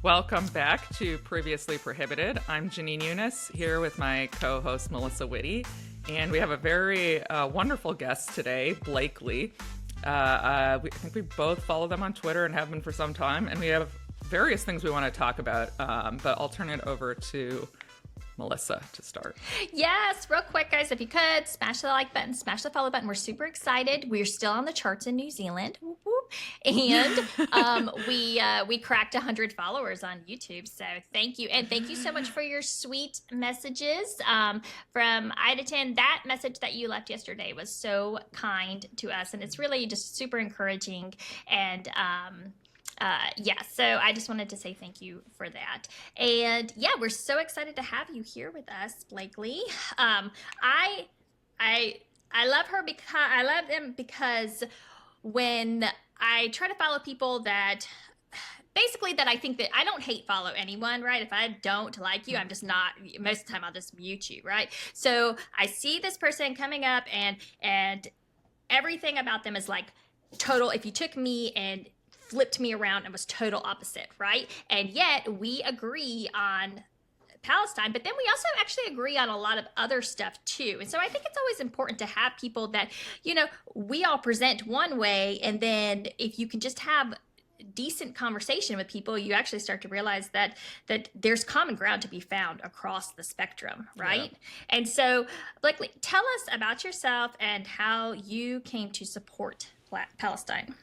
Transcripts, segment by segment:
Welcome back to Previously Prohibited. I'm Janine Eunice here with my co-host Melissa Whitty, and we have a very wonderful guest today, Blakely. I think we both follow them on Twitter and have been for some time, and we have various things we want to talk about, but I'll turn it over to Melissa to start. Yes, real quick, guys, if you could, smash the like button, smash the follow button. We're super excited. We're still on the charts in New Zealand. Whoop, whoop. And we cracked 100 followers on YouTube. So thank you. And thank you so much for your sweet messages from Ida 10. That message that you left yesterday was so kind to us. And it's really just super encouraging. And so I just wanted to say thank you for that. And yeah, we're so excited to have you here with us, Blakely. I love her because I love them because when I try to follow people that basically that I think that I don't hate follow anyone, right? If I don't like you, I'm just not, most of the time I'll just mute you, right? So I see this person coming up and everything about them is like total, if you took me and flipped me around and was total opposite, right? And yet we agree on Palestine, but then we also actually agree on a lot of other stuff too. And so I think it's always important to have people that, you know, we all present one way, and then if you can just have decent conversation with people, you actually start to realize that there's common ground to be found across the spectrum, right? Yeah. And so, Blakely, tell us about yourself and how you came to support Palestine.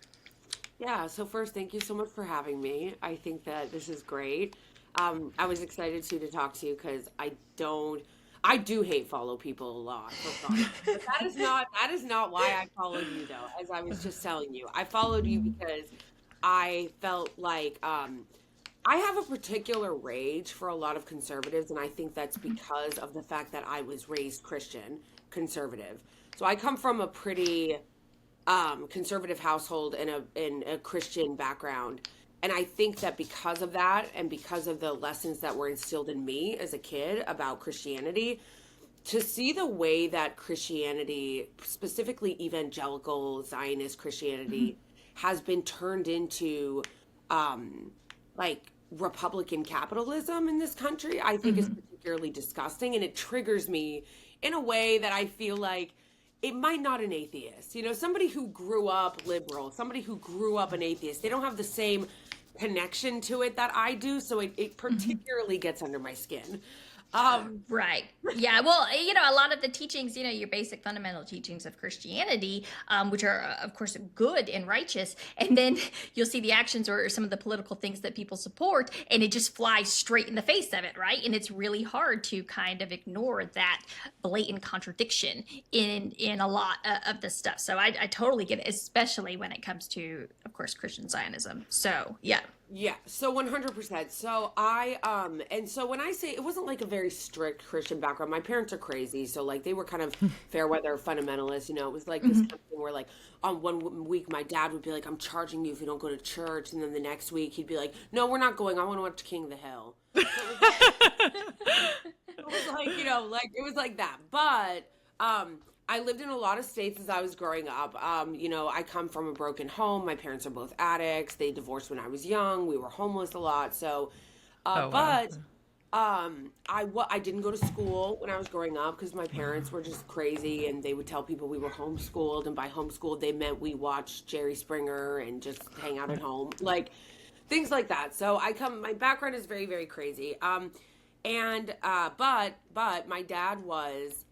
Yeah, so first, thank you so much for having me. I think that this is great. I was excited to talk to you because I do hate follow people a lot for fun. But that is not why I followed you though, as I was just telling you. I followed you because I felt like I have a particular rage for a lot of conservatives, and I think that's because of the fact that I was raised Christian conservative. So I come from a pretty conservative household in a Christian background. And I think that because of that and because of the lessons that were instilled in me as a kid about Christianity, to see the way that Christianity, specifically evangelical Zionist Christianity, has been turned into like Republican capitalism in this country, I think is particularly disgusting. And it triggers me in a way that I feel like it might not an atheist. You know, somebody who grew up liberal, somebody who grew up an atheist, they don't have the same connection to it that I do. So it particularly gets under my skin. Right. Yeah. Well, you know, a lot of the teachings, you know, your basic fundamental teachings of Christianity, which are, of course, good and righteous. And then you'll see the actions or some of the political things that people support, and it just flies straight in the face of it. Right. And it's really hard to kind of ignore that blatant contradiction in a lot of the stuff. So I totally get it, especially when it comes to, of course, Christian Zionism. So, yeah. Yeah, so 100%. So and so when I say it wasn't like a very strict Christian background, my parents are crazy. So like they were kind of fair weather fundamentalists, you know, it was like this kind of thing where like on one week my dad would be like, I'm charging you if you don't go to church. And then the next week he'd be like, no, we're not going. I want to watch King of the Hill. So it was like, you know, like it was like that. But, I lived in a lot of states as I was growing up. You know, I come from a broken home. My parents are both addicts. They divorced when I was young. We were homeless a lot. So, I didn't go to school when I was growing up because my parents were just crazy, and they would tell people we were homeschooled. And by homeschooled, they meant we watched Jerry Springer and just hang out at home, like things like that. So my background is very, very crazy. But my dad was.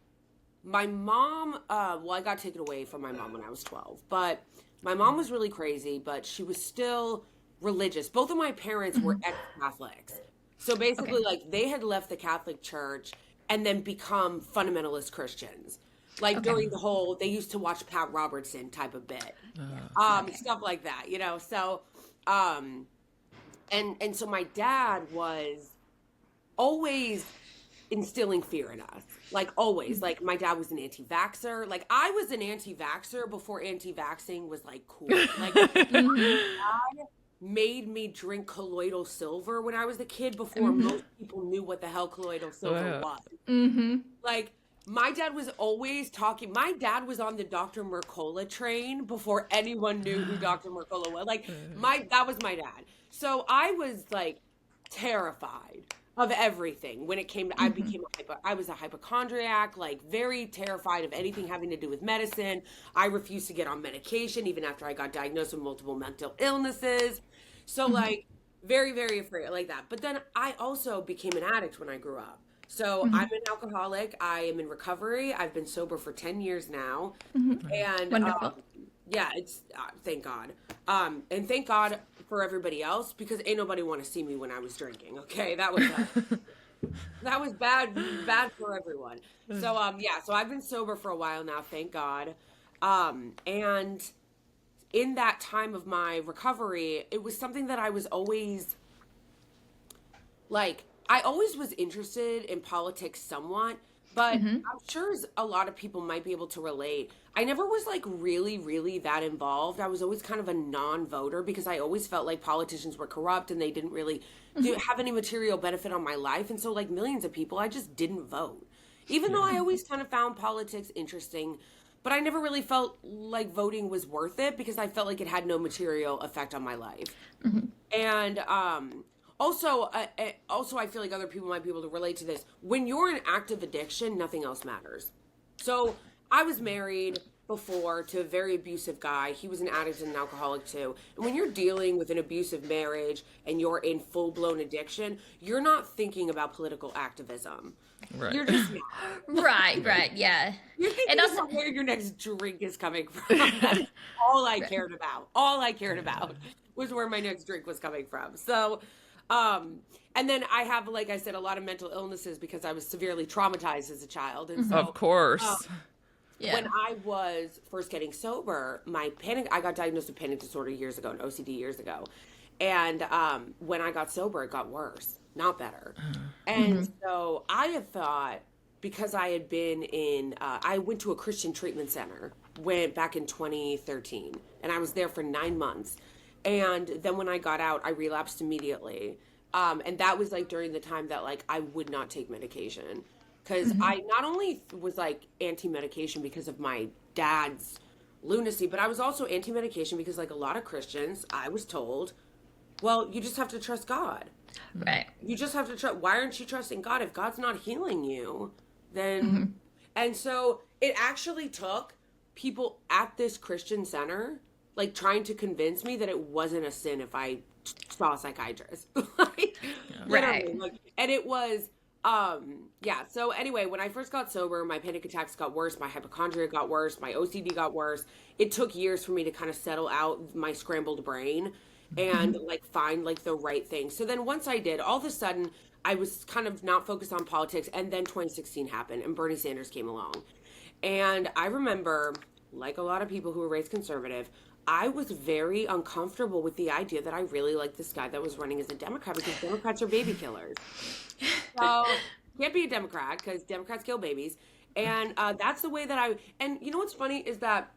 My mom, I got taken away from my mom when I was 12, but my mom was really crazy, but she was still religious. Both of my parents were ex-Catholics. So basically, like, they had left the Catholic Church and then become fundamentalist Christians. Like, during the whole, they used to watch Pat Robertson type of bit. Stuff like that, you know? So, and so my dad was always instilling fear in us. Like always. Like my dad was an anti-vaxxer. Like I was an anti-vaxxer before anti-vaxxing was like cool. Like my dad made me drink colloidal silver when I was a kid before most people knew what the hell colloidal silver was. Like my dad was always talking. My dad was on the Dr. Mercola train before anyone knew who Dr. Mercola was. Like that was my dad. So I was like terrified of everything when it came to, I was a hypochondriac, like very terrified of anything having to do with medicine. I refused to get on medication even after I got diagnosed with multiple mental illnesses. So like very, very afraid like that. But then I also became an addict when I grew up. So I'm an alcoholic. I am in recovery. I've been sober for 10 years now. And Wonderful. yeah, it's thank God. And thank God for everybody else because ain't nobody want to see me when I was drinking. Okay, that was that was bad for everyone. So yeah, so I've been sober for a while now, thank God. And in that time of my recovery, it was something that I was always like I always was interested in politics somewhat, but I'm sure a lot of people might be able to relate. I never was like really, really that involved. I was always kind of a non-voter because I always felt like politicians were corrupt and they didn't really have any material benefit on my life. And so like millions of people, I just didn't vote. Even though I always kind of found politics interesting, but I never really felt like voting was worth it because I felt like it had no material effect on my life. And also, I feel like other people might be able to relate to this. When you're in active addiction, nothing else matters. So I was married before to a very abusive guy. He was an addict and an alcoholic too. And when you're dealing with an abusive marriage and you're in full-blown addiction, you're not thinking about political activism. Right. You're just not. Right, yeah. You're thinking And also, about where your next drink is coming from. That's all I cared about. All I cared about was where my next drink was coming from. So, and then I have, like I said, a lot of mental illnesses because I was severely traumatized as a child. And so, Of course. yeah. when I was first getting sober, I got diagnosed with panic disorder years ago and OCD years ago. And when I got sober, it got worse, not better. And so I had thought, because I had been I went to a Christian treatment center back in 2013, and I was there for 9 months. And then when I got out, I relapsed immediately. And that was like during the time that like I would not take medication. Because I not only was like anti-medication because of my dad's lunacy, but I was also anti-medication because like a lot of Christians, I was told, well, you just have to trust God. Right. You just have to trust. Why aren't you trusting God? If God's not healing you, then. And so it actually took people at this Christian center, like trying to convince me that it wasn't a sin if I saw a psychiatrist. Like, literally, like, and it was, yeah. So anyway, when I first got sober, my panic attacks got worse. My hypochondria got worse. My OCD got worse. It took years for me to kind of settle out my scrambled brain and like find like the right thing. So then once I did, all of a sudden I was kind of not focused on politics. And then 2016 happened and Bernie Sanders came along. And I remember, like a lot of people who were raised conservative, I was very uncomfortable with the idea that I really liked this guy that was running as a Democrat because Democrats are baby killers. So can't be a Democrat because Democrats kill babies. And that's the way that and you know what's funny is that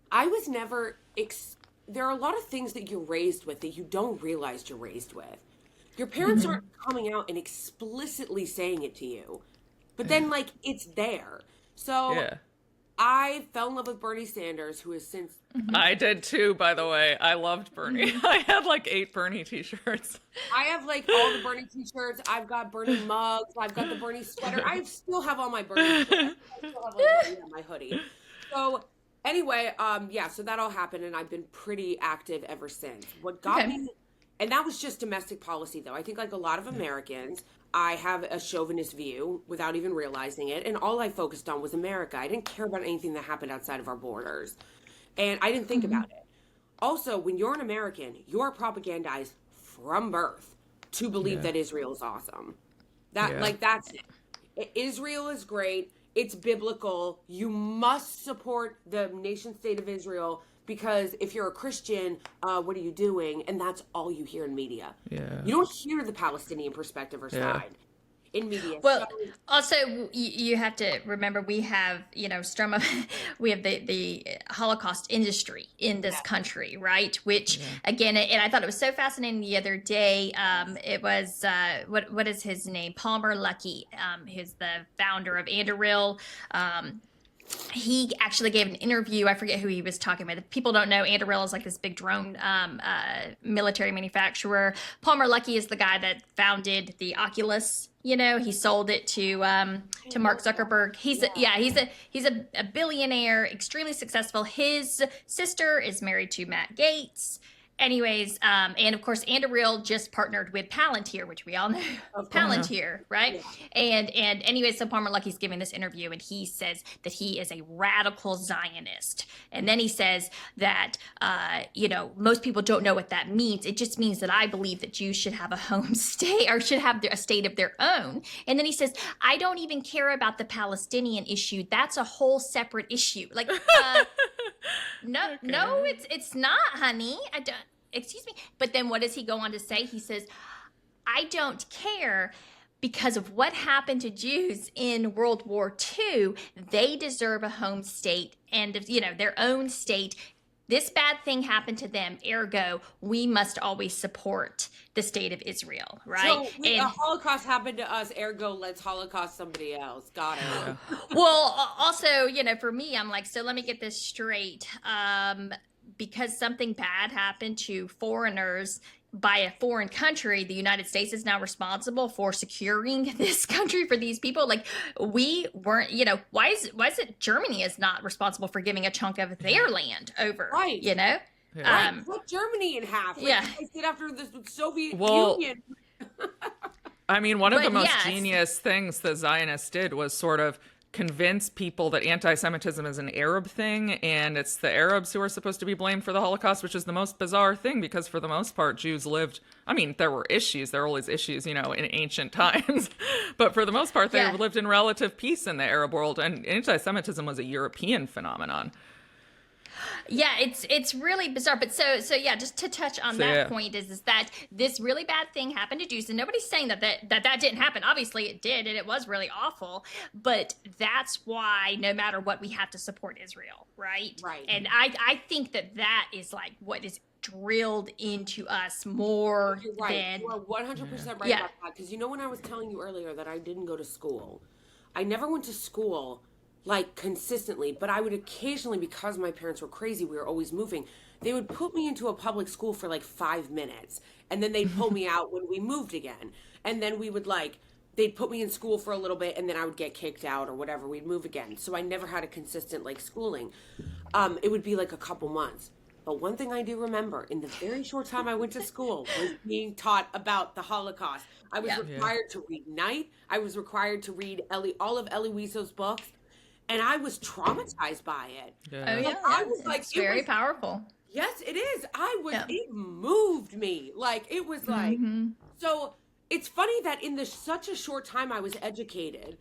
I was never, there are a lot of things that you're raised with that you don't realize you're raised with. Your parents aren't coming out and explicitly saying it to you, but then like it's there. So Yeah. I fell in love with Bernie Sanders, who has since... I did too, by the way. I loved Bernie. I had like 8 Bernie t-shirts. I have like all the Bernie t-shirts. I've got Bernie mugs. I've got the Bernie sweater. I still have all my Bernie stuff. I still have like Bernie on my hoodie. So anyway, yeah, so that all happened and I've been pretty active ever since. What got me... And that was just domestic policy, though. I think like a lot of Americans, I have a chauvinist view without even realizing it. And all I focused on was America. I didn't care about anything that happened outside of our borders. And I didn't think about it. Also, when you're an American, you're propagandized from birth to believe that Israel is awesome. Like, that's it. Israel is great. It's biblical. You must support the nation state of Israel because if you're a Christian, what are you doing? And that's all you hear in media. Yeah. You don't hear the Palestinian perspective or side in media. Well, so, also you have to remember we have, you know, we have the Holocaust industry in this country, right? Which again, and I thought it was so fascinating the other day. It was what is his name? Palmer Luckey, who's the founder of Anduril. he actually gave an interview. I forget who he was talking about. If people don't know, Anduril is like this big drone military manufacturer. Palmer Luckey is the guy that founded the Oculus. You know, he sold it to Mark Zuckerberg. He's a billionaire, extremely successful. His sister is married to Matt Gaetz. Anyways, and of course, Anduril just partnered with Palantir, which we all know Palantir, right? Yeah. And anyways, so Palmer Luckey's giving this interview, and he says that he is a radical Zionist, and then he says that most people don't know what that means. It just means that I believe that Jews should have a home state or should have a state of their own. And then he says, I don't even care about the Palestinian issue. That's a whole separate issue. Like, no, it's not, honey. I don't. Excuse me. But then what does he go on to say? He says, I don't care because of what happened to Jews in World War II. They deserve a home state and, their own state. This bad thing happened to them. Ergo, we must always support the state of Israel, right? So a Holocaust happened to us. Ergo, let's Holocaust somebody else. Got it. Well, also, for me, I'm like, so let me get this straight. Because something bad happened to foreigners by a foreign country, the United States is now responsible for securing this country for these people. Like, we weren't, why is it Germany is not responsible for giving a chunk of their land over, right? Yeah. Put Germany in half. Yeah. Like did after the Soviet Union. I mean, one of the most genius things the Zionists did was sort of convince people that anti-Semitism is an Arab thing, and it's the Arabs who are supposed to be blamed for the Holocaust, which is the most bizarre thing, because for the most part, Jews lived, I mean, there were issues, there were always issues, in ancient times, but for the most part, they lived in relative peace in the Arab world, and anti-Semitism was a European phenomenon. Yeah, it's really bizarre. But so just to touch on that point is that this really bad thing happened to Jews, and nobody's saying that didn't happen. Obviously it did, and it was really awful. But that's why no matter what, we have to support Israel, right? Right. And I think that is like what is drilled into us more You're right. than... You are 100% right about that. Because when I was telling you earlier that I didn't go to school, I never went to school like consistently, but I would occasionally, because my parents were crazy, we were always moving, they would put me into a public school for like 5 minutes, and then they'd pull me out when we moved again, and then we would they'd put me in school for a little bit, and then I would get kicked out or whatever, we'd move again. So I never had a consistent schooling. It would be like a couple months. But one thing I do remember, in the very short time I went to school, was being taught about the Holocaust. I was required to read Night. I was required to read all of Elie Wiesel's books. And I was traumatized by it. Yeah. Oh, yeah. I was like, it's very powerful. Yes, it is. It moved me. It was so it's funny that in such a short time I was educated,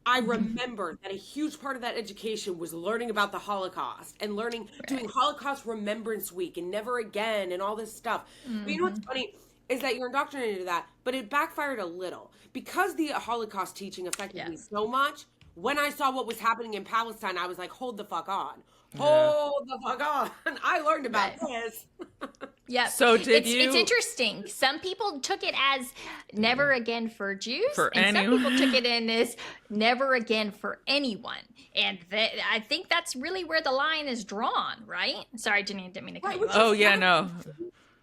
I remembered that a huge part of that education was learning about the Holocaust and doing Holocaust Remembrance Week and Never Again and all this stuff. But you know what's funny is that you're indoctrinated to that, but it backfired a little because the Holocaust teaching affected me so much. When I saw what was happening in Palestine, I was like, hold the fuck on. Hold the fuck on. I learned about this. Yeah. So it's interesting. Some people took it as never again for Jews. Some people took it in as never again for anyone. And I think that's really where the line is drawn, right? Sorry, Janine, didn't mean to cut you off. Oh, yeah, no.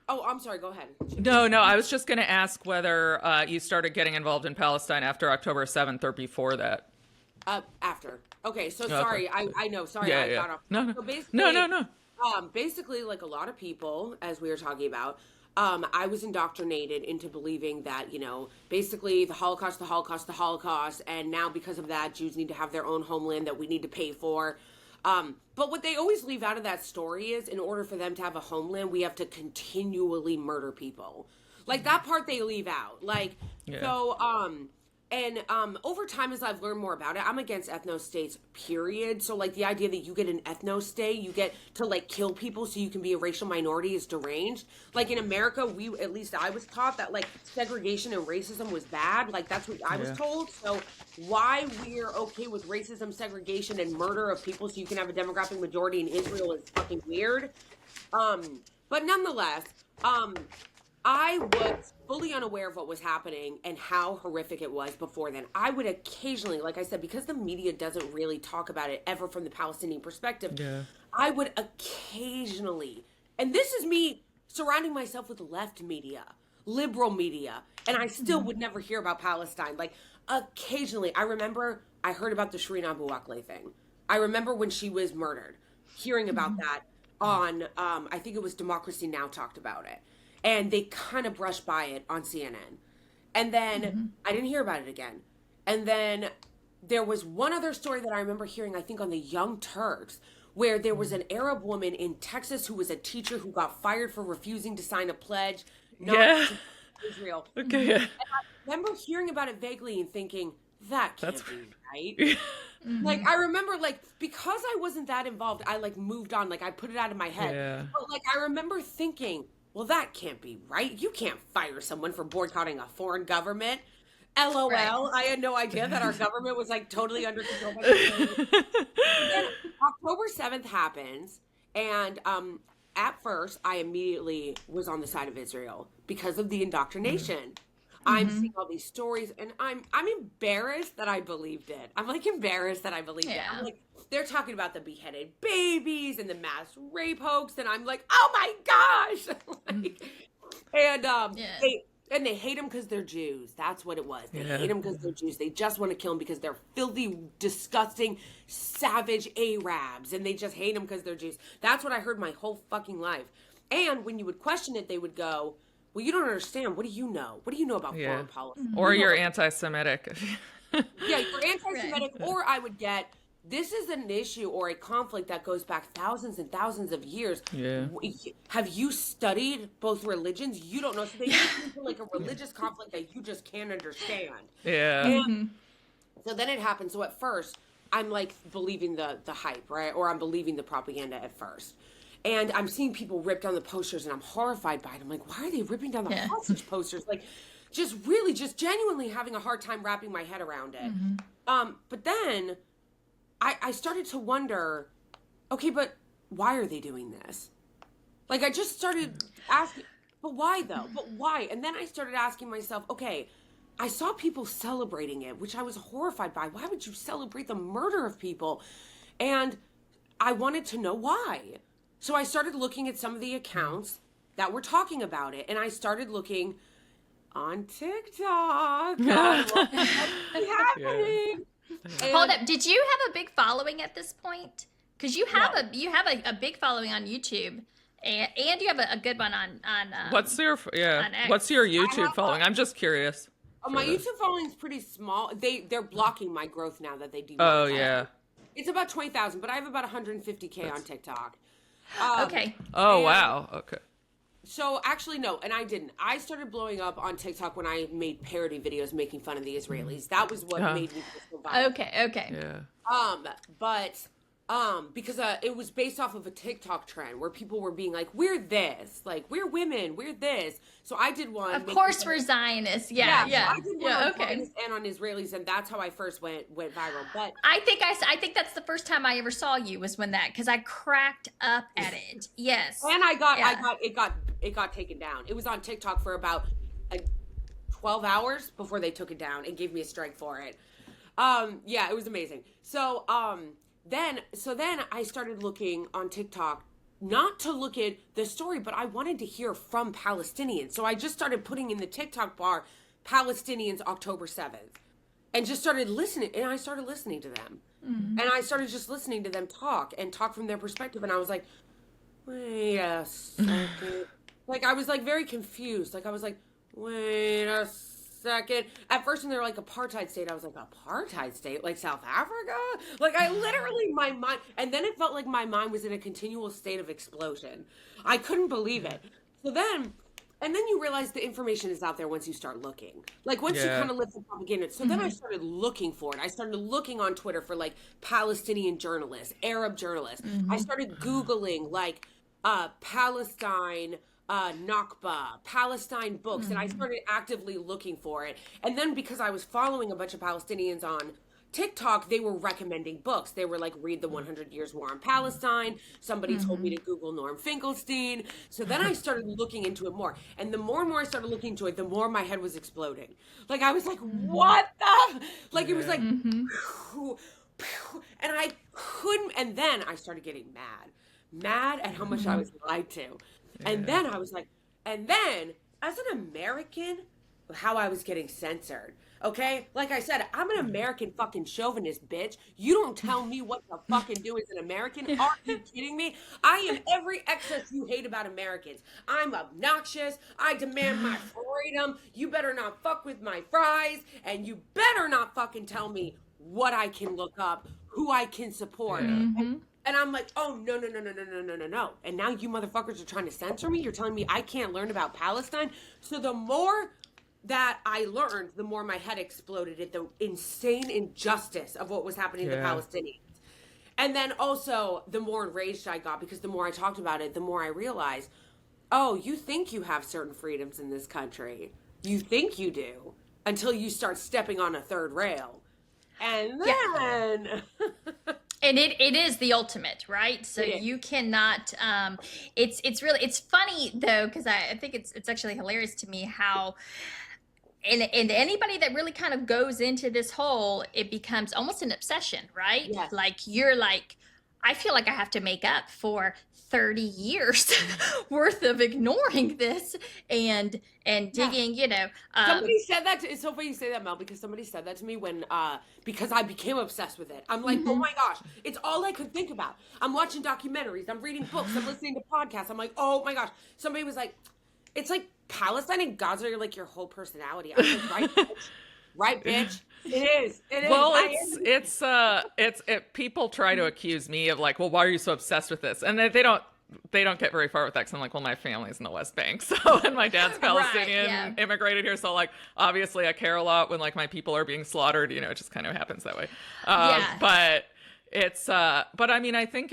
Oh, I'm sorry. Go ahead. No, I was just going to ask whether you started getting involved in Palestine after October 7th or before that. After. Okay, so sorry. Okay. I know. Sorry, I got off. No. So basically, no. Basically, like a lot of people, as we were talking about, I was indoctrinated into believing that, basically the Holocaust, and now because of that, Jews need to have their own homeland that we need to pay for. But what they always leave out of that story is, in order for them to have a homeland, we have to continually murder people. That part they leave out. And over time, as I've learned more about it, I'm against ethno-states, period. So, the idea that you get an ethno-state, you get to, kill people so you can be a racial minority is deranged. In America, at least I was taught that, segregation and racism was bad. That's what I was told. So, why we're okay with racism, segregation, and murder of people so you can have a demographic majority in Israel is fucking weird. But nonetheless, I was fully unaware of what was happening and how horrific it was before then. I would occasionally, like I said, because the media doesn't really talk about it ever from the Palestinian perspective, Yeah. I would occasionally, and this is me surrounding myself with left media, liberal media, and I still would never hear about Palestine. Like, occasionally, I remember I heard about the Shireen Abu Akleh thing. I remember when she was murdered, hearing about that on, I think it was Democracy Now! Talked about it. And they kind of brushed by it on CNN. And then I didn't hear about it again. And then there was one other story that I remember hearing, I think on the Young Turks, where there was an Arab woman in Texas who was a teacher who got fired for refusing to sign a pledge not to Israel. Okay. Yeah. And I remember hearing about it vaguely and thinking, that can't be right. Like, I remember, like, because I wasn't that involved, I, like, moved on. Like, I put it out of my head. Yeah. But, like, I remember thinking, well, that can't be right. You can't fire someone for boycotting a foreign government. LOL. Right. I had no idea that our government was like totally under control. Then October 7th happens, and at first I immediately was on the side of Israel because of the indoctrination. I'm seeing all these stories, and I'm embarrassed that I believed it. I'm like embarrassed that I believed it. I'm like, they're talking about the beheaded babies and the mass rape hoax, and I'm like, oh my gosh! They hate them because they're Jews. That's what it was. They hate them because they're Jews. They just want to kill them because they're filthy, disgusting, savage Arabs, and they just hate them because they're Jews. That's what I heard my whole fucking life. And when you would question it, they would go, well, you don't understand. What do you know? What do you know about foreign policy? Or you're anti-Semitic. Yeah, you're anti-Semitic. Right. Or I would get, this is an issue or a conflict that goes back thousands and thousands of years. Yeah. Have you studied both religions? You don't know. So they get into like a religious conflict that you just can't understand. Yeah. And so then it happens. So at first, I'm like believing the hype, right? Or I'm believing the propaganda at first. And I'm seeing people rip down the posters, and I'm horrified by it. I'm like, why are they ripping down the hostage posters? Like, just genuinely having a hard time wrapping my head around it. But then I started to wonder, okay, but why are they doing this? Like, I just started asking, but why though? But why? And then I started asking myself, okay, I saw people celebrating it, which I was horrified by. Why would you celebrate the murder of people? And I wanted to know why. So I started looking at some of the accounts that were talking about it, and I started looking on TikTok. What's happening? Yeah. Hold up! Did you have a big following at this point? Because you have a big following on YouTube, and you have a good one on what's your YouTube following? I'm just curious. My YouTube following is pretty small. They're blocking my growth now that they do. Oh yeah. It's about 20,000, but I have about 150K on TikTok. Okay. Oh, wow. Okay. So actually, no, and I didn't. I started blowing up on TikTok when I made parody videos making fun of the Israelis. That was what made me so viral. Okay. Yeah. Because it was based off of a TikTok trend where people were being like, we're this, like, we're women, we're this. So I did one. Of course we're Zionists. Yeah. So I did one on Zionists and on Israelis, and that's how I first went viral. But I think that's the first time I ever saw you was when because I cracked up at it. Yes. And it got taken down. It was on TikTok for about 12 hours before they took it down and gave me a strike for it. It was amazing. So Then I started looking on TikTok, not to look at the story, but I wanted to hear from Palestinians. So I just started putting in the TikTok bar, Palestinians October 7th, and just started listening. And I started listening to them. And I started just listening to them talk from their perspective. And I was like, wait a second. Like, I was like very confused. Like, I was like, wait a second. At first, when they were like apartheid state, I was like, apartheid state? Like South Africa? Like, I literally, my mind, and then it felt like my mind was in a continual state of explosion. I couldn't believe it. So then, and then you realize the information is out there once you start looking. Like, once you kind of live the propaganda. So then I started looking for it. I started looking on Twitter for like Palestinian journalists, Arab journalists. I started Googling like Palestine Nakba, Palestine books, and I started actively looking for it. And then because I was following a bunch of Palestinians on TikTok, they were recommending books. They were like, read The 100 Years War on Palestine. Somebody told me to Google Norm Finkelstein. So then I started looking into it more. And the more and more I started looking into it, the more my head was exploding. Like, I was like, what the? Like, it was like, pew, pew, and I couldn't. And then I started getting mad at how much I was lied to. And then I was like, and then as an American, how I was getting censored. Okay? Like I said, I'm an American fucking chauvinist, bitch. You don't tell me what to fucking do as an American. Are you kidding me? I am every excess you hate about Americans. I'm obnoxious. I demand my freedom. You better not fuck with my fries. And you better not fucking tell me what I can look up, who I can support. And I'm like, oh, no. And now you motherfuckers are trying to censor me? You're telling me I can't learn about Palestine? So the more that I learned, the more my head exploded at the insane injustice of what was happening to Palestinians. And then also, the more enraged I got, because the more I talked about it, the more I realized, oh, you think you have certain freedoms in this country. You think you do, until you start stepping on a third rail. And then... And it is the ultimate, right? So you cannot, it's funny though, because I think it's actually hilarious to me how, and anybody that really kind of goes into this hole, it becomes almost an obsession, right? Yes. Like you're like, I feel like I have to make up for 30 years worth of ignoring this and digging, somebody said that it's so funny you say that, Mel, because somebody said that to me when because I became obsessed with it. I'm like, oh my gosh, it's all I could think about. I'm watching documentaries, I'm reading books, I'm listening to podcasts. I'm like, oh my gosh. Somebody was like, it's like Palestine and Gaza are like your whole personality. I was like, right, bitch. Right, bitch. It is. Well, it's people try to accuse me of like, well, why are you so obsessed with this? And they don't get very far with that. Cause I'm like, well, my family's in the West Bank. So, and my dad's Palestinian, immigrated here. So like, obviously I care a lot when like my people are being slaughtered, it just kind of happens that way. But it's, but I mean, I think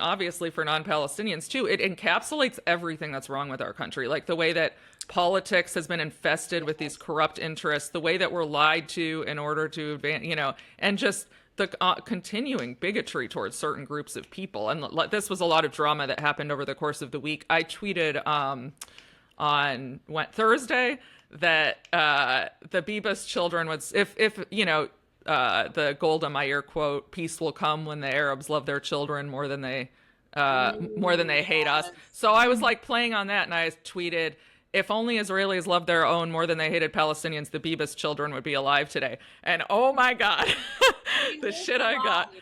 obviously for non-Palestinians too, it encapsulates everything that's wrong with our country. Like the way that politics has been infested with these corrupt interests, the way that we're lied to in order to advance, and just the continuing bigotry towards certain groups of people. And this was a lot of drama that happened over the course of the week. I tweeted on Thursday that the Bibas children was, if the Golda Meir quote, "Peace will come when the Arabs love their children more than they hate us." So I was like playing on that, and I tweeted, if only Israelis loved their own more than they hated Palestinians, the Bibas children would be alive today. And oh my God, the shit I got.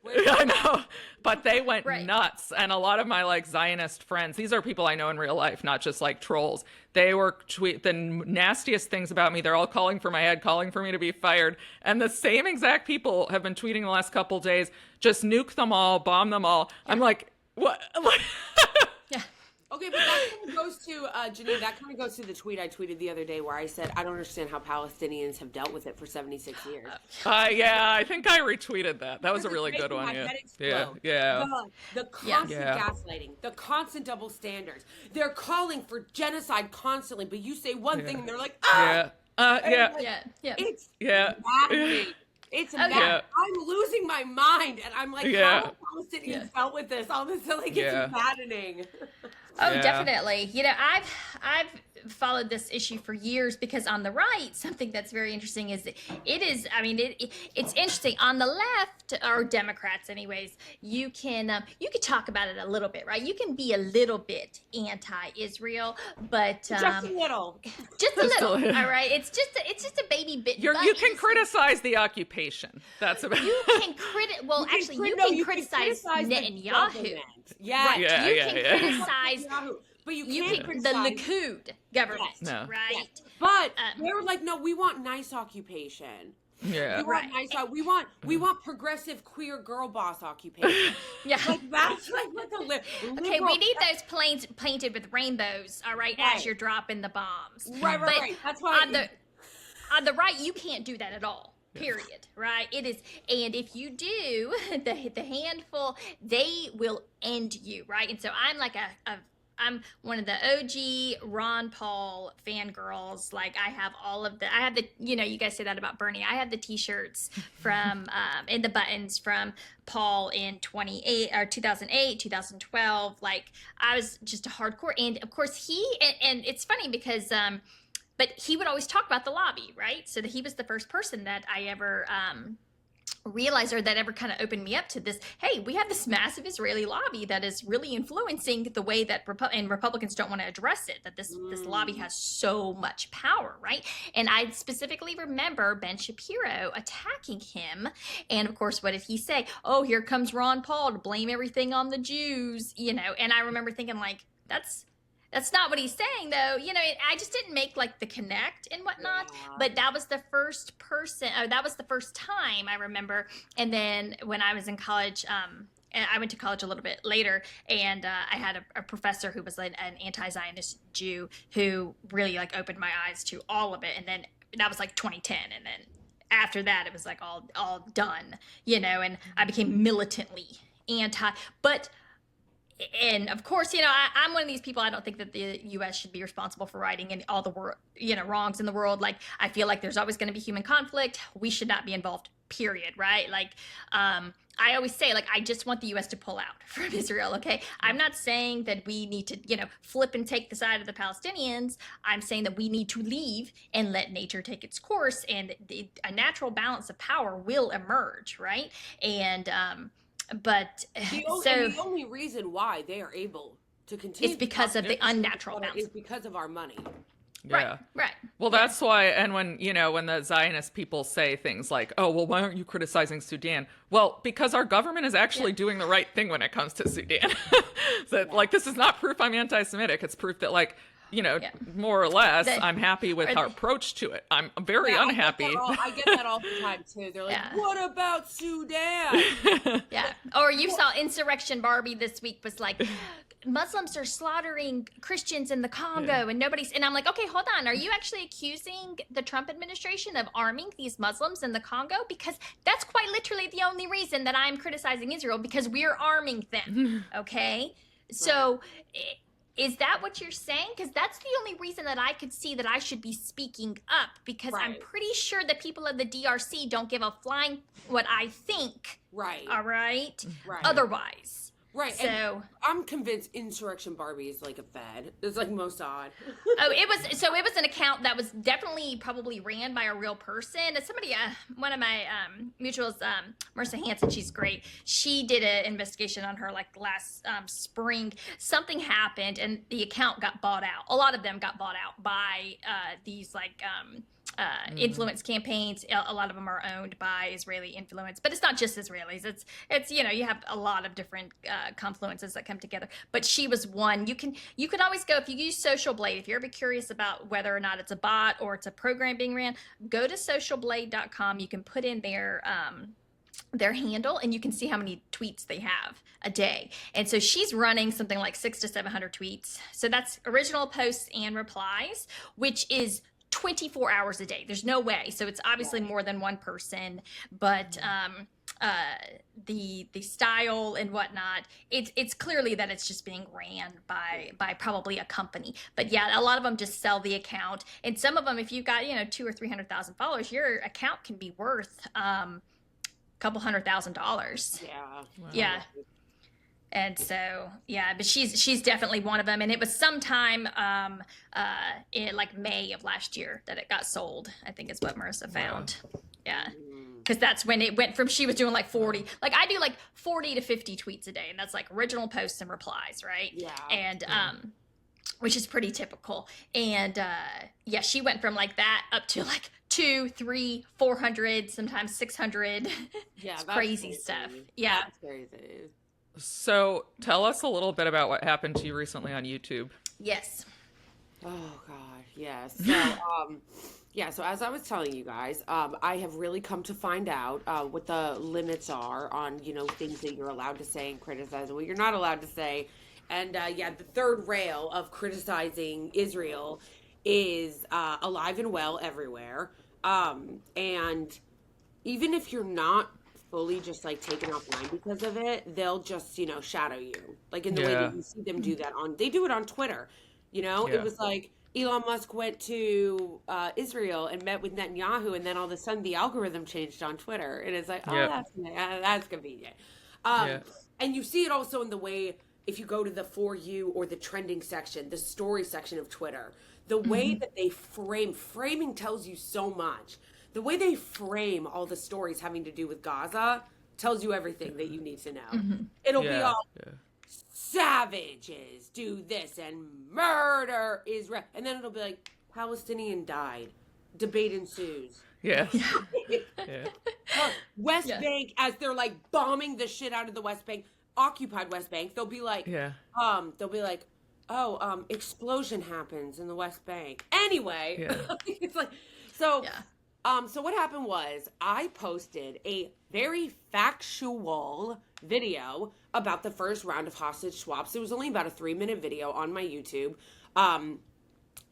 I know, but they went nuts. And a lot of my like Zionist friends, these are people I know in real life, not just like trolls. They were the nastiest things about me. They're all calling for my head, calling for me to be fired. And the same exact people have been tweeting the last couple days, just nuke them all, bomb them all. Yeah. I'm like, what? Yeah. Okay, but that kind of goes to, Janine, that kind of goes to the tweet I tweeted the other day where I said, I don't understand how Palestinians have dealt with it for 76 years. Yeah, I think I retweeted that. That was a really good one. Yeah. The constant gaslighting, the constant double standards. They're calling for genocide constantly, but you say one thing and they're like, ah! It's maddening. It's mad. I'm losing my mind, and I'm like, how have Palestinians felt with this? All this, like, it's maddening. Oh, definitely. I've followed this issue for years because on the right, something that's very interesting is it's interesting. On the left, or Democrats anyways, you can talk about it a little bit, right? You can be a little bit anti-Israel, but just a little. Just a little. All right. It's just a baby bit. You can criticize the occupation. That's about you can criticize Netanyahu. Yeah. Right. Yeah, you can criticize but you can't the Likud government, right? Yeah. But they're like, no, we want nice occupation. Yeah. We want progressive queer girl boss occupation. Like that's like what the okay, we need those planes painted with rainbows, all right, as you're dropping the bombs. Right. That's why on the right, you can't do that at all. Period. Right? It is, and if you do, the handful, they will end you. Right? And so I'm like I'm one of the OG Ron Paul fangirls. Like I have you guys say that about Bernie. I have the T-shirts from and the buttons from Paul in 2008, 2012. Like I was just a hardcore, and of course and it's funny because but he would always talk about the lobby, right? So that he was the first person that I ever realized, or that ever kind of opened me up to this. Hey, we have this massive Israeli lobby that is really influencing the way that Republicans don't want to address it. That this lobby has so much power, right? And I specifically remember Ben Shapiro attacking him, and of course, what did he say? Oh, here comes Ron Paul to blame everything on the Jews, And I remember thinking, like, that's not what he's saying, though. I just didn't make like the connect and whatnot. Yeah. But that was the first time I remember. And then when I was in college, and I went to college a little bit later, and I had a professor who was like an anti-Zionist Jew who really like opened my eyes to all of it. And then that was like 2010, and then after that, it was like all done, and I became militantly anti. And of course, I'm one of these people. I don't think that the U.S. should be responsible for righting and all the wrongs in the world. Like, I feel like there's always going to be human conflict. We should not be involved, period. Right? Like, I always say, like, I just want the U.S. to pull out from Israel. Okay, I'm not saying that we need to, flip and take the side of the Palestinians. I'm saying that we need to leave and let nature take its course, and a natural balance of power will emerge. Right? And but the only reason why they are able to continue is because of the unnatural balance. Is because of our money. Yeah. Right. Well, that's why. And when the Zionist people say things like, "Oh, well, why aren't you criticizing Sudan?" Well, because our government is actually doing the right thing when it comes to Sudan. Like, this is not proof I'm anti-Semitic. It's proof that, like, more or less, I'm happy with our approach to it. I'm very unhappy. I get that all the time, too. They're like, what about Sudan? Yeah. Or you saw Insurrection Barbie this week was like, Muslims are slaughtering Christians in the Congo, and I'm like, okay, hold on. Are you actually accusing the Trump administration of arming these Muslims in the Congo? Because that's quite literally the only reason that I'm criticizing Israel, because we're arming them. Okay? So... Is that what you're saying? Because that's the only reason that I could see that I should be speaking up, because I'm pretty sure that people of the DRC don't give a flying what I think. Right. All right? Right. Otherwise. Right. So and I'm convinced Insurrection Barbie is like a fad. It's like Mossad. It was an account that was definitely probably ran by a real person. It's somebody, one of my mutuals, Marissa Hansen, she's great. She did an investigation on her like last spring. Something happened and the account got bought out. A lot of them got bought out by these like influence campaigns. A lot of them are owned by Israeli influence, but it's not just Israelis. It's you have a lot of different confluences that come together. But she was one. You can always go, if you use Social Blade, if you're ever curious about whether or not it's a bot or it's a program being ran, go to socialblade.com. You can put in their handle and you can see how many tweets they have a day. And so she's running something like 600 to 700 tweets. So that's original posts and replies, which is 24 hours a day. There's no way. So it's obviously more than one person, but the style and whatnot, it's clearly that it's just being ran by probably a company. But yeah, a lot of them just sell the account, and some of them, if you've got 200,000 or 300,000 followers, your account can be worth a couple $100,000. Yeah. Wow. Yeah. And so, yeah, but she's definitely one of them. And it was sometime in like May of last year that it got sold, I think is what Marissa found. Yeah. Because that's when it went from, she was doing like 40, like I do like 40 to 50 tweets a day. And that's like original posts and replies, right? Yeah. And, which is pretty typical. And yeah, she went from like that up to like 200, 300, 400, sometimes 600. Yeah. It's crazy stuff. Yeah. That's crazy. So tell us a little bit about what happened to you recently on YouTube. Yes. Oh God, yes. So, so as I was telling you guys, I have really come to find out what the limits are on, things that you're allowed to say and criticize and what you're not allowed to say. And the third rail of criticizing Israel is alive and well everywhere. And even if you're not fully just like taken offline because of it, they'll just, shadow you. Like in the way Yeah. that you see them do that they do it on Twitter. It Yeah. was like Elon Musk went to Israel and met with Netanyahu, and then all of a sudden the algorithm changed on Twitter. And it's like, oh, Yeah. that's convenient. Yeah. And you see it also in the way, if you go to the For You or the trending section, the story section of Twitter, the way that they framing tells you so much. The way they frame all the stories having to do with Gaza tells you everything that you need to know. It'll be Yeah. all savages do this and murder Israel. And then it'll be like, Palestinian died. Debate ensues. Yeah. Yeah. West Bank, as they're like bombing the shit out of the West Bank, occupied West Bank, they'll be like, Yeah. explosion happens in the West Bank. Anyway, Yeah. it's like, so, so what happened was I posted a very factual video about the first round of hostage swaps. It was only about a 3-minute video on my YouTube.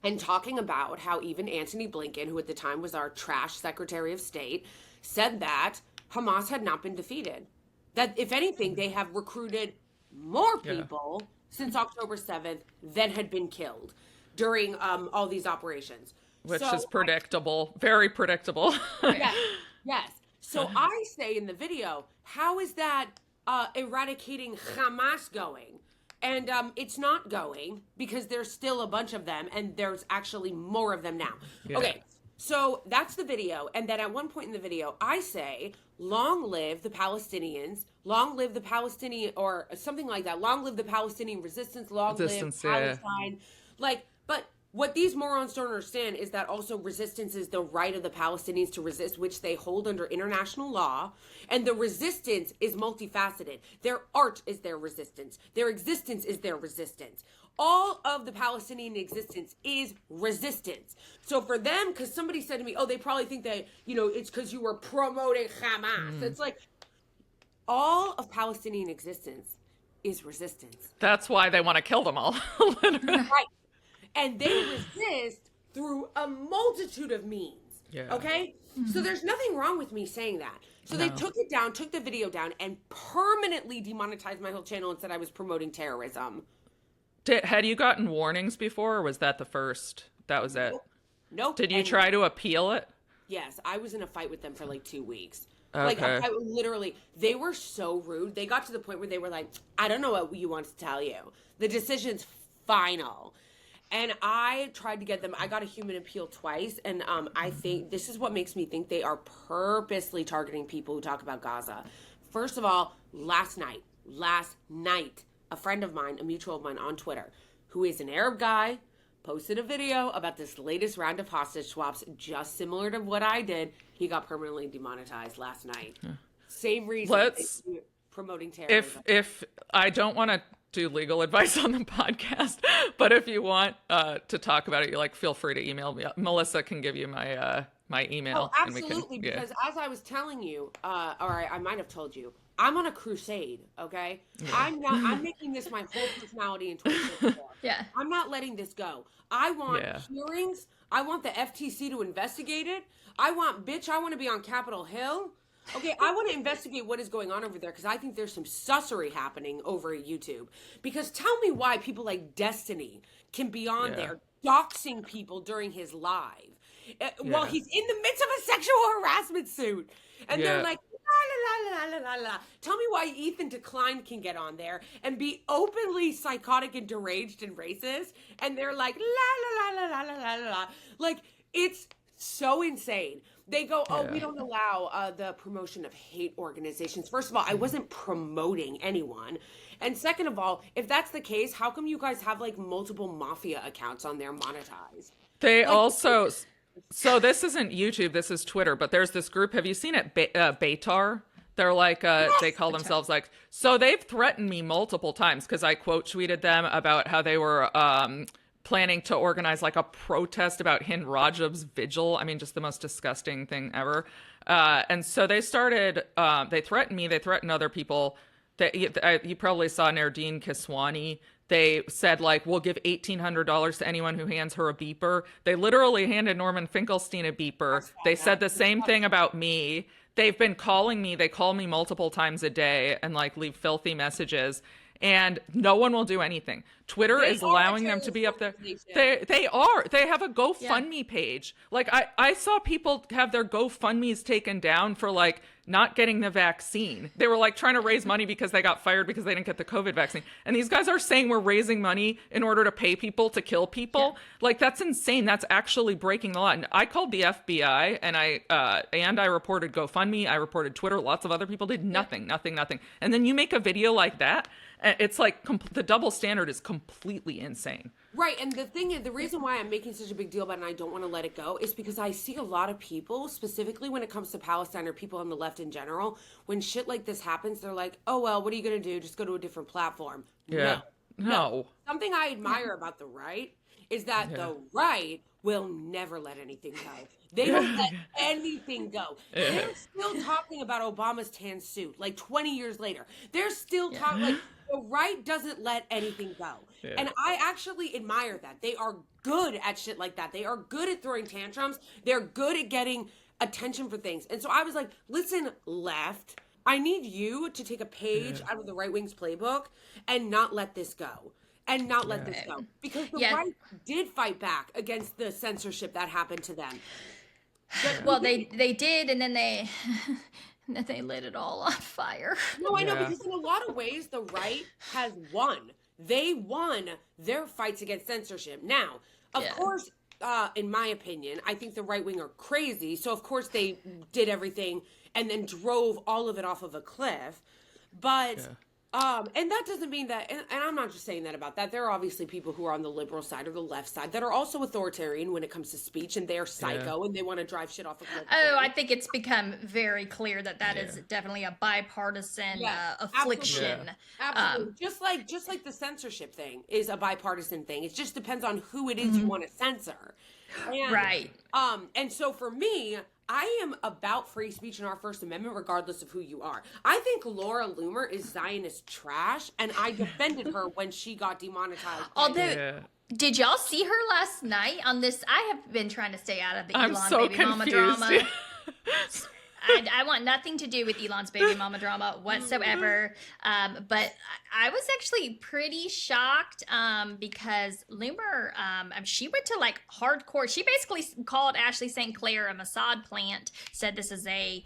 And talking about how even Antony Blinken, who at the time was our trash Secretary of State, said that Hamas had not been defeated. That, if anything, they have recruited more people since October 7th than had been killed during all these operations. Which is predictable. Very predictable. Yes. So I say in the video, how is that eradicating Hamas going? And it's not going, because there's still a bunch of them, and there's actually more of them now. Yeah. Okay, so that's the video. And then at one point in the video, I say, long live the Palestinians, long live the Palestinian, or something like that. Long live the Palestinian resistance, long live Palestine. But what these morons don't understand is that also resistance is the right of the Palestinians to resist, which they hold under international law. And the resistance is multifaceted. Their art is their resistance. Their existence is their resistance. All of the Palestinian existence is resistance. So for them, because somebody said to me, oh, they probably think that, it's because you were promoting Hamas. It's like, all of Palestinian existence is resistance. That's why they want to kill them all. Right. And they resist through a multitude of means. Yeah. Okay? So there's nothing wrong with me saying that. So they took it down, took the video down, and permanently demonetized my whole channel and said I was promoting terrorism. Had you gotten warnings before, or was that the first? That was it? Nope. Did you try to appeal it? Yes. I was in a fight with them for like 2 weeks. Okay. Like, literally, they were so rude. They got to the point where they were like, I don't know what you want to tell you. The decision's final. And I tried to get them, I got a human appeal twice, and I think this is what makes me think they are purposely targeting people who talk about Gaza. First of all, last night, a friend of mine, a mutual of mine on Twitter, who is an Arab guy, posted a video about this latest round of hostage swaps, just similar to what I did. He got permanently demonetized last night. Same reason. Promoting terrorism. If I don't want to do legal advice on the podcast, but if you want to talk about it, you feel free to email me. Melissa can give you my email. Oh, absolutely. Because as I was telling you, or I might have told you, I'm on a crusade. Okay, I'm making this my whole personality in 2024. Yeah, I'm not letting this go. I want hearings. I want the FTC to investigate it. I want to be on Capitol Hill. Okay, I want to investigate what is going on over there, because I think there's some sussery happening over at YouTube. Because tell me why people like Destiny can be on there doxing people during his live while he's in the midst of a sexual harassment suit. And they're like, la, la, la, la, la, la. Tell me why Ethan Decline can get on there and be openly psychotic and deranged and racist. And they're like, la, la, la, la, la, la, la, la. Like, it's so insane. They go, we don't allow the promotion of hate organizations. First of all, I wasn't promoting anyone. And second of all, if that's the case, how come you guys have multiple mafia accounts on there monetized? They also, so this isn't YouTube, this is Twitter, but there's this group, have you seen it, Beitar? They're they call themselves so they've threatened me multiple times because I quote tweeted them about how they were planning to organize a protest about Hind Rajab's vigil. I mean, just the most disgusting thing ever. And so they started, they threatened me, they threatened other people. You probably saw Nardine Kiswani. They said, we'll give $1,800 to anyone who hands her a beeper. They literally handed Norman Finkelstein a beeper. They said the same thing about me. they've been calling me. They call me multiple times a day and like leave filthy messages, and no one will do anything. Twitter is allowing them to be up there. They have a GoFundMe page. Like I saw people have their GoFundMes taken down for like not getting the vaccine. They were like trying to raise money because they got fired because they didn't get the COVID vaccine. And these guys are saying we're raising money in order to pay people to kill people. Yeah. Like, that's insane. That's actually breaking the law. And I called the FBI and I reported GoFundMe. I reported Twitter. Lots of other people did nothing. And then you make a video like that. It's like the double standard is completely insane. Right. And the thing is, the reason why I'm making such a big deal about it and I don't want to let it go is because I see a lot of people, specifically when it comes to Palestine or people on the left in general, when shit like this happens, they're like, oh, well, what are you going to do? Just go to a different platform. Yeah. No. Something I admire about the right is that the right will never let anything go. They don't let anything go. They're still talking about Obama's tan suit like 20 years later. They're still talking like the right doesn't let anything go. Yeah. And I actually admire that. They are good at shit like that. They are good at throwing tantrums. They're good at getting attention for things. And so I was like, listen, left, I need you to take a page out of the right wing's playbook and not let this go. And not let this go. Because the right did fight back against the censorship that happened to them. Well, they did, and then they lit it all on fire. No, I know, because in a lot of ways, the right has won. They won their fights against censorship. Now, of course, in my opinion, I think the right wing are crazy. So, of course, they did everything and then drove all of it off of a cliff. But... and that doesn't mean that, and I'm not just saying that about that. There are obviously people who are on the liberal side or the left side that are also authoritarian when it comes to speech, and they're psycho and they want to drive shit off a cliff. Oh, I think it's become very clear that is definitely a bipartisan affliction. Absolutely. Just like the censorship thing is a bipartisan thing. It just depends on who it is you want to censor. And, right. And so for me, I am about free speech and our First Amendment, regardless of who you are. I think Laura Loomer is Zionist trash, and I defended her when she got demonetized. Although, did y'all see her last night on this? I have been trying to stay out of the Elon baby mama drama. I want nothing to do with Elon's baby mama drama whatsoever. But I was actually pretty shocked because Loomer, she went to like hardcore. She basically called Ashley St. Clair a Mossad plant, said this is a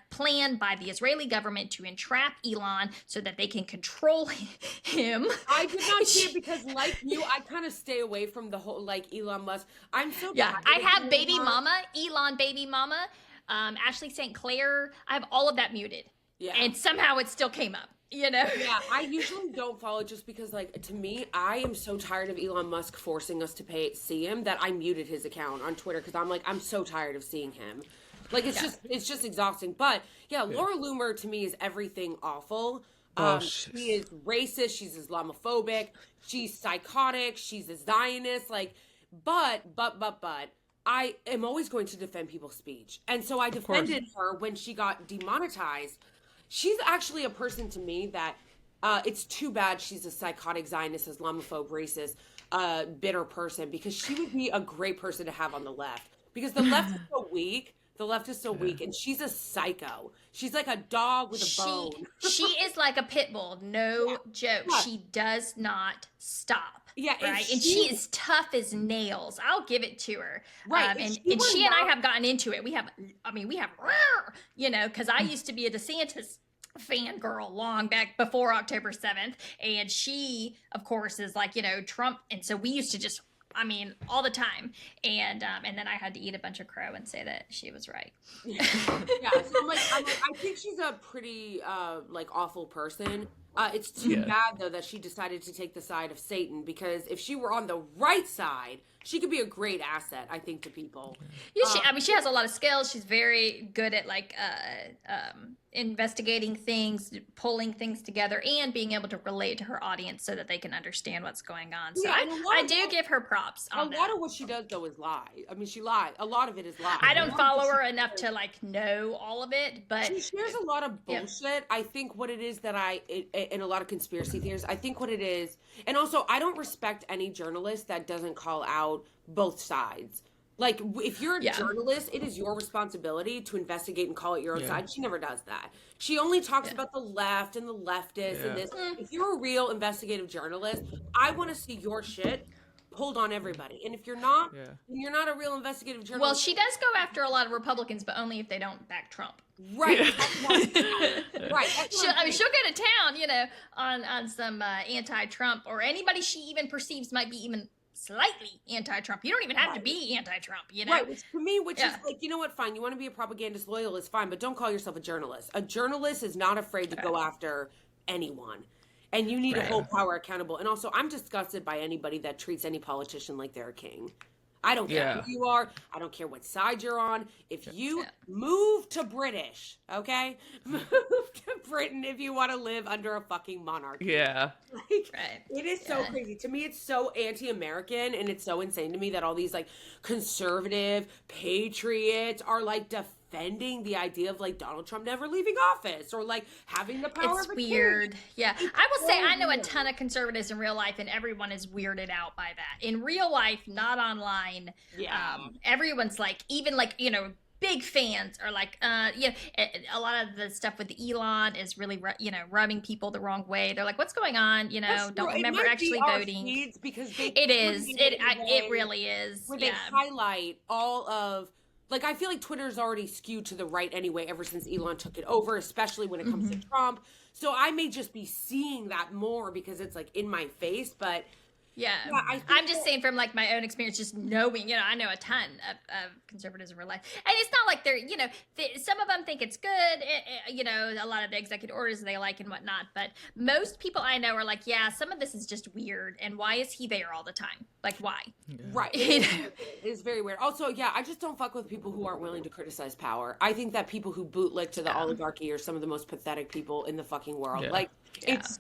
plan by the Israeli government to entrap Elon so that they can control him. I did not see it because, like you, I kind of stay away from the whole like Elon Musk. I'm so I have baby mama, Elon baby mama. Ashley St. Clair, I have all of that muted. Yeah. And somehow it still came up, you know? Yeah, I usually don't follow just because, like, to me, I am so tired of Elon Musk forcing us to see him that I muted his account on Twitter because I'm like, I'm so tired of seeing him. Like, it's just exhausting. But, Laura Loomer, to me, is everything awful. She is racist. She's Islamophobic. She's psychotic. She's a Zionist. Like, but, I am always going to defend people's speech. And so I defended her when she got demonetized. She's actually a person to me that it's too bad she's a psychotic Zionist, Islamophobe, racist, bitter person, because she would be a great person to have on the left. Because the left is so weak. The left is so weak, and she's a psycho. She's like a dog with a bone. She is like a pit bull, no joke. Yeah. She does not stop. Yeah, right. And she is tough as nails. I'll give it to her. Right, and she and I have gotten into it. We have, you know, because I used to be a DeSantis fangirl long back before October 7th, and she, of course, is like, you know, Trump, and so we used to just. I mean, all the time. And then I had to eat a bunch of crow and say that she was right. So I'm like, I think she's a pretty, awful person. It's too bad, though, that she decided to take the side of Satan, because if she were on the right side, she could be a great asset, I think, to people. Yeah, she has a lot of skills. She's very good at, investigating things, pulling things together, and being able to relate to her audience so that they can understand what's going on. So I do give her props on that. A lot of what she does, though, is lie. I mean, she lies. A lot of it is lie. I don't follow her enough to, know all of it, but... She shares a lot of bullshit. Yeah. I think what it is that and a lot of conspiracy theories, I think what it is... And also, I don't respect any journalist that doesn't call out both sides. Like, if you're a Yeah. journalist, it is your responsibility to investigate and call it your own Yeah. side. She never does that. She only talks Yeah. about the left and the leftists and Yeah. this. If you're a real investigative journalist, I want to see your shit pulled on everybody. And if you're not, Yeah. then you're not a real investigative Well, journalist. she does go after a lot of Republicans, but only if they don't back Trump. Right. That's what I'm saying. Right. That's what I'm She'll saying. go to town, on some anti-Trump or anybody she even perceives might be even slightly anti-Trump. You don't even have to be anti-Trump, Right, which to me, is Yeah. like, you know what, fine, you want to be a propagandist loyalist, fine, but don't call yourself a journalist. A journalist is not afraid to go after anyone. And you need to hold power accountable. And also, I'm disgusted by anybody that treats any politician like they're a king. I don't care who you are. I don't care what side you're on. If you move to British, okay? Move to Britain if you want to live under a fucking monarchy. Yeah. Like, Right. it is so crazy. To me, it's so anti-American, and it's so insane to me that all these like conservative patriots are like defending the idea of like Donald Trump never leaving office or like having the power It's of a weird. king. Yeah. I will say so I know a weird. ton of conservatives in real life, and everyone is weirded out by that. In real life, not online. Yeah. Everyone's like, even like, big fans are like, a lot of the stuff with Elon is really, rubbing people the wrong way. They're like, what's going on? That's Don't true. It remember might actually be our voting. feeds because they It is. curate in a way It really is. where they highlight all of like I feel like Twitter's already skewed to the right anyway ever since Elon took it over, especially when it comes to Trump. So I may just be seeing that more because it's like in my face, but Yeah, I think I'm just saying from like my own experience, just knowing, I know a ton of conservatives in real life, and it's not like they're, some of them think it's good, a lot of the executive orders they like and whatnot, but most people I know are like, yeah, some of this is just weird, and why is he there all the time? Like, why? right. It is very weird. Also, yeah, I just don't fuck with people who aren't willing to criticize power. I think that people who bootlick to the oligarchy are some of the most pathetic people in the fucking world. Yeah. Like, it's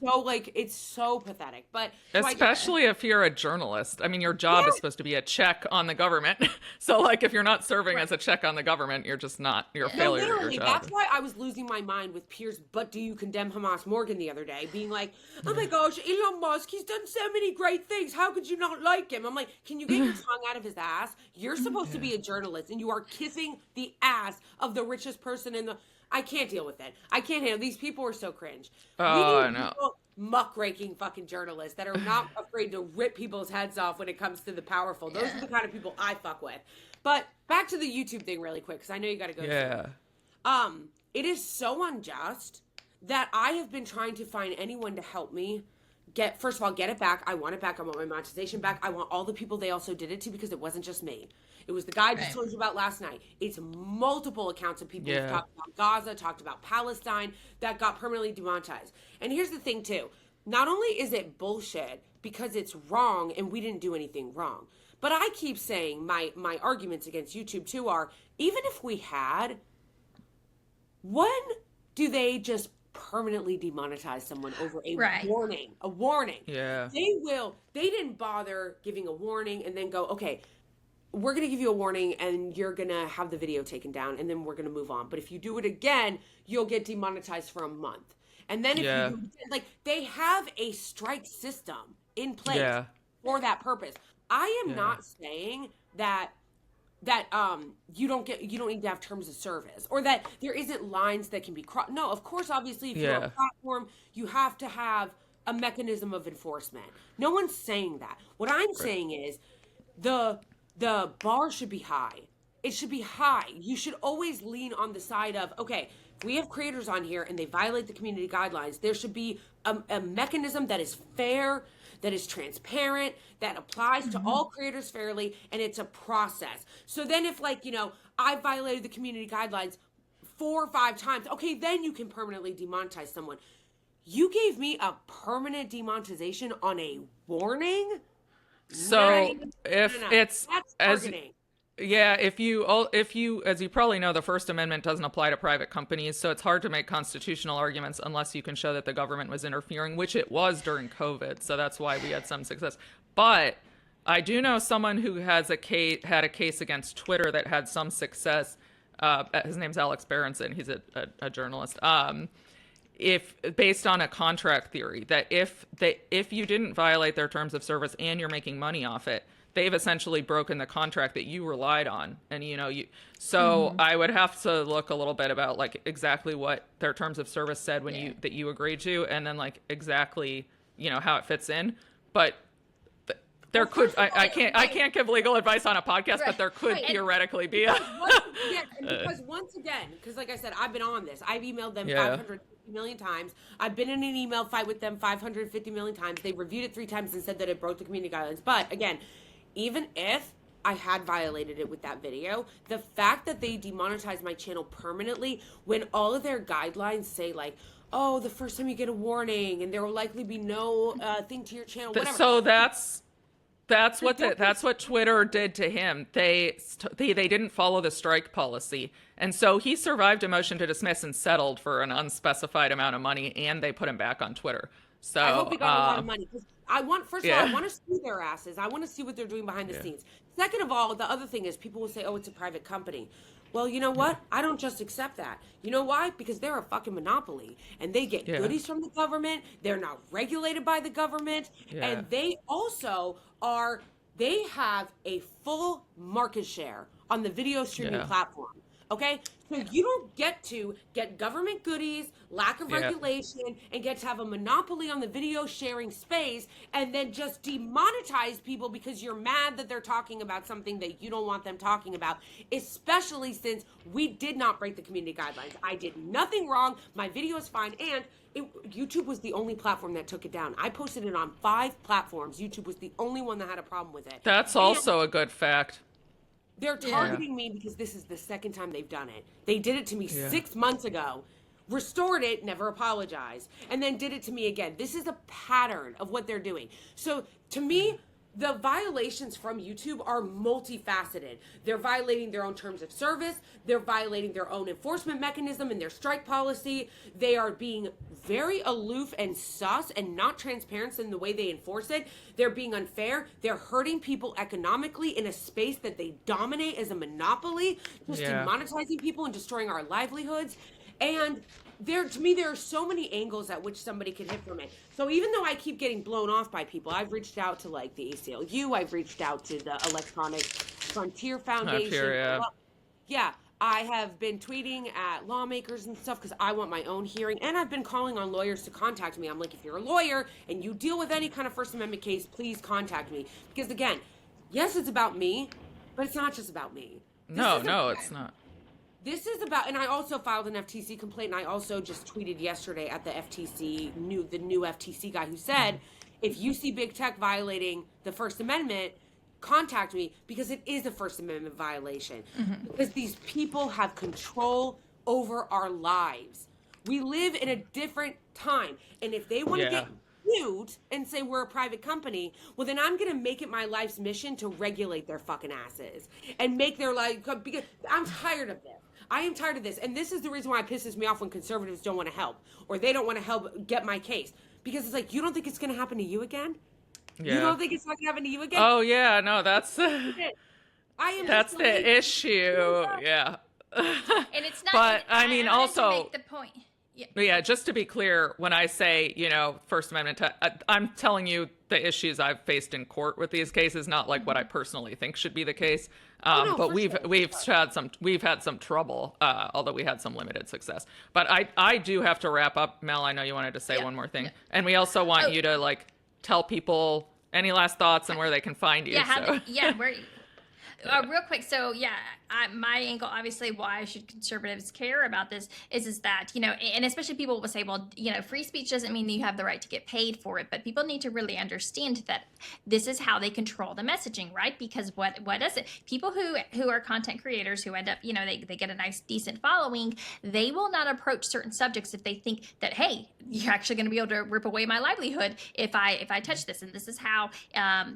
so pathetic. But especially if you're a journalist. I mean, your job is supposed to be a check on the government. So, like, if you're not serving as a check on the government, you're just not. You're a failure at your literally, job. that's why I was losing my mind with Piers, but do you condemn Hamas Morgan the other day, being like, oh my gosh, Elon Musk, he's done so many great things. How could you not like him? I'm like, can you get your tongue out of his ass? You're supposed to be a journalist, and you are kissing the ass of the richest person in the... I can't deal with it. I can't handle... These people are so cringe. Oh, I know. Muckraking fucking journalists that are not afraid to rip people's heads off when it comes to the powerful. Those are the kind of people I fuck with. But back to the YouTube thing really quick, because I know you got to go. Yeah. It is so unjust that I have been trying to find anyone to help me first of all, get it back. I want it back. I want my monetization back. I want all the people they also did it to, because it wasn't just me. It was the guy I just told you about last night. It's multiple accounts of people who talked about Gaza, talked about Palestine, that got permanently demonetized. And here's the thing, too. Not only is it bullshit because it's wrong and we didn't do anything wrong, but I keep saying my arguments against YouTube, too, are even if we had, when do they just permanently demonetize someone over a warning? A warning. Yeah. They didn't bother giving a warning and then go, okay, we're going to give you a warning and you're going to have the video taken down and then we're going to move on. But if you do it again, you'll get demonetized for a month. And then if you do, like, they have a strike system in place for that purpose. I am not saying that you don't need to have terms of service or that there isn't lines that can be crossed. No, of course, obviously, if you're a platform, you have to have a mechanism of enforcement. No one's saying that. What I'm saying is the bar should be high. It should be high. You should always lean on the side of, okay, if we have creators on here and they violate the community guidelines, there should be a mechanism that is fair, that is transparent, that applies to all creators fairly, and it's a process. So then if, like, I violated the community guidelines 4 or 5 times, okay, then you can permanently demonetize someone. You gave me a permanent demonetization on a warning? So it's that's as targeting. if you, as you probably know, the First Amendment doesn't apply to private companies, so it's hard to make constitutional arguments unless you can show that the government was interfering, which it was during COVID. So that's why we had some success. But I do know someone who had a case against Twitter that had some success. His name's Alex Berenson. He's a journalist. If based on a contract theory that if you didn't violate their terms of service and you're making money off it, they've essentially broken the contract that you relied on. And, so I would have to look a little bit about like exactly what their terms of service said when that you agreed to, and then like exactly, how it fits in. But there could, I can't give legal advice on a podcast, but there could theoretically be a. Because once again, because like I said, I've been on this. I've emailed them 550 million times. I've been in an email fight with them 550 million times. They reviewed it 3 times and said that it broke the community guidelines. But again, even if I had violated it with that video, the fact that they demonetized my channel permanently when all of their guidelines say like, oh, the first time you get a warning and there will likely be no thing to your channel, whatever. So that's what Twitter did to him. They didn't follow the strike policy. And so he survived a motion to dismiss and settled for an unspecified amount of money, and they put him back on Twitter. So I hope he got a lot of money. I want, first of all, I want to see their asses. I want to see what they're doing behind the scenes. Second of all, the other thing is people will say, oh, it's a private company. Well, you know what? I don't just accept that. You know why? Because they're a fucking monopoly and they get goodies from the government. They're not regulated by the government. And they also they have a full market share on the video streaming platform. Okay? So you don't get to get government goodies, lack of regulation, and get to have a monopoly on the video sharing space and then just demonetize people because you're mad that they're talking about something that you don't want them talking about, especially since we did not break the community guidelines. I did nothing wrong. My video is fine. And YouTube was the only platform that took it down. I posted it on 5 platforms. YouTube was the only one that had a problem with it. That's also a good fact. They're targeting me because this is the second time they've done it. They did it to me 6 months ago, restored it, never apologized, and then did it to me again. This is a pattern of what they're doing. So to me, the violations from YouTube are multifaceted. They're violating their own terms of service. They're violating their own enforcement mechanism and their strike policy. They are being very aloof and sus and not transparent in the way they enforce it. They're being unfair. They're hurting people economically in a space that they dominate as a monopoly, just demonetizing people and destroying our livelihoods. And to me, there are so many angles at which somebody can hit from it. So even though I keep getting blown off by people, I've reached out to like the ACLU, I've reached out to the Electronic Frontier Foundation. I have been tweeting at lawmakers and stuff because I want my own hearing. And I've been calling on lawyers to contact me. I'm like, if you're a lawyer and you deal with any kind of First Amendment case, please contact me. Because again, yes, it's about me, but it's not just about me. No, it's not. This is about, and I also filed an FTC complaint, and I also just tweeted yesterday at the the new FTC guy who said, if you see big tech violating the First Amendment, contact me because it is a First Amendment violation. Because these people have control over our lives. We live in a different time, and if they want to get cute and say we're a private company, well then I'm gonna make it my life's mission to regulate their fucking asses and make their life, because I'm tired of this. I am tired of this. And this is the reason why it pisses me off when conservatives don't want to help or they don't want to help get my case. Because it's like, you don't think it's going to happen to you again? Yeah. You don't think it's not going to happen to you again? Oh, yeah. No, that's that's the issue. Yeah. And it's not. But I mean, also. To make the point. Yeah, just to be clear, when I say, First Amendment, I'm telling you the issues I've faced in court with these cases, not like what I personally think should be the case. But we've had some trouble, although we had some limited success. But I do have to wrap up. Mel, I know you wanted to say one more thing, and we also want you to like tell people any last thoughts and where they can find you. Real quick. So my angle, obviously, why should conservatives care about this is that, and especially people will say, well, free speech doesn't mean that you have the right to get paid for it. But people need to really understand that this is how they control the messaging, right? Because what is it? People who are content creators who end up, they get a nice, decent following, they will not approach certain subjects if they think that, hey, you're actually going to be able to rip away my livelihood if I touch this. And this is how,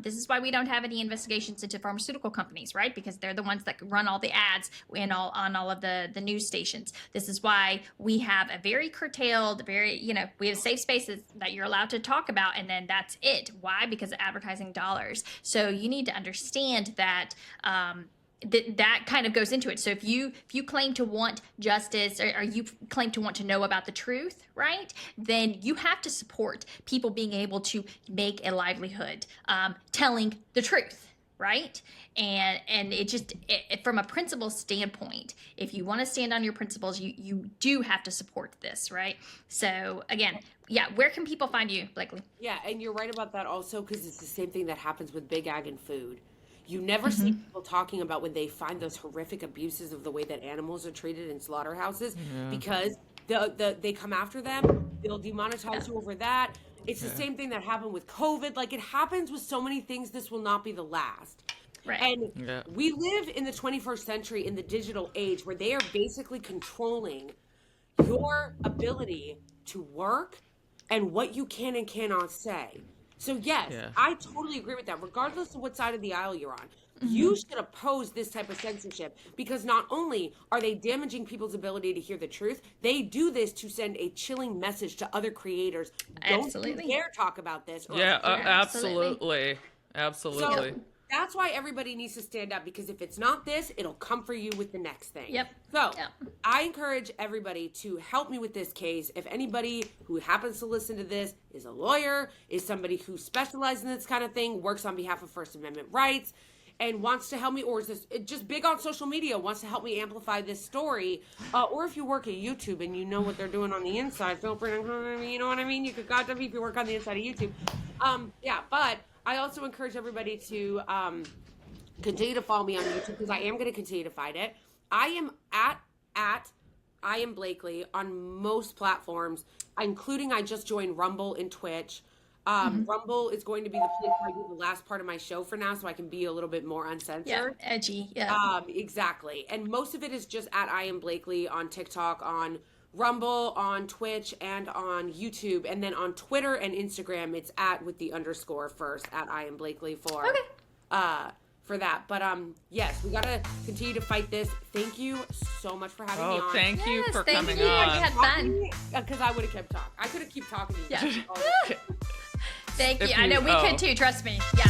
this is why we don't have any investigations into pharmaceutical companies, right? Because they're the ones that run all the ads on all of the news stations. This is why we have a very curtailed, we have safe spaces that you're allowed to talk about, and then that's it. Why? Because of advertising dollars. So you need to understand that that kind of goes into it. So if you claim to want justice or you claim to want to know about the truth, right, then you have to support people being able to make a livelihood telling the truth. right? And it just from a principle standpoint, if you want to stand on your principles, you do have to support this, right? So again, yeah, where can people find you, Blakely? Yeah, and you're right about that also, because it's the same thing that happens with big ag and food. You never see people talking about when they find those horrific abuses of the way that animals are treated in slaughterhouses, because they come after them, they'll demonetize you over that. It's the same thing that happened with COVID. Like, it happens with so many things. This will not be the last. Right. And we live in the 21st century in the digital age where they are basically controlling your ability to work and what you can and cannot say. So yes, I totally agree with that. Regardless of what side of the aisle you're on, you should oppose this type of censorship, because not only are they damaging people's ability to hear the truth, they do this to send a chilling message to other creators. Don't you dare talk about this. Absolutely. So that's why everybody needs to stand up, because if it's not this, it'll come for you with the next thing. So I encourage everybody to help me with this case. If anybody who happens to listen to this is a lawyer, is somebody who specializes in this kind of thing, works on behalf of First Amendment rights, and wants to help me, or is just big on social media, wants to help me amplify this story, or if you work at YouTube and you know what they're doing on the inside, feel free to, you know what I mean? You could contact me if you work on the inside of YouTube. But I also encourage everybody to continue to follow me on YouTube, because I am going to continue to fight it. I am at I am Blakely on most platforms, including I just joined Rumble and Twitch. Rumble is going to be the place where I do the last part of my show for now, so I can be a little bit more uncensored. Edgy. Exactly. And most of it is just at I am Blakely on TikTok, on Rumble, on Twitch, and on YouTube. And then on Twitter and Instagram, it's at with the _, first, at I am Blakely for that. But yes, we gotta continue to fight this. Thank you so much for having me on. Thank you for coming on. You had fun. Because I would have kept talking. I could have kept talking to you. Thank you. I know we could too. Trust me. Yeah.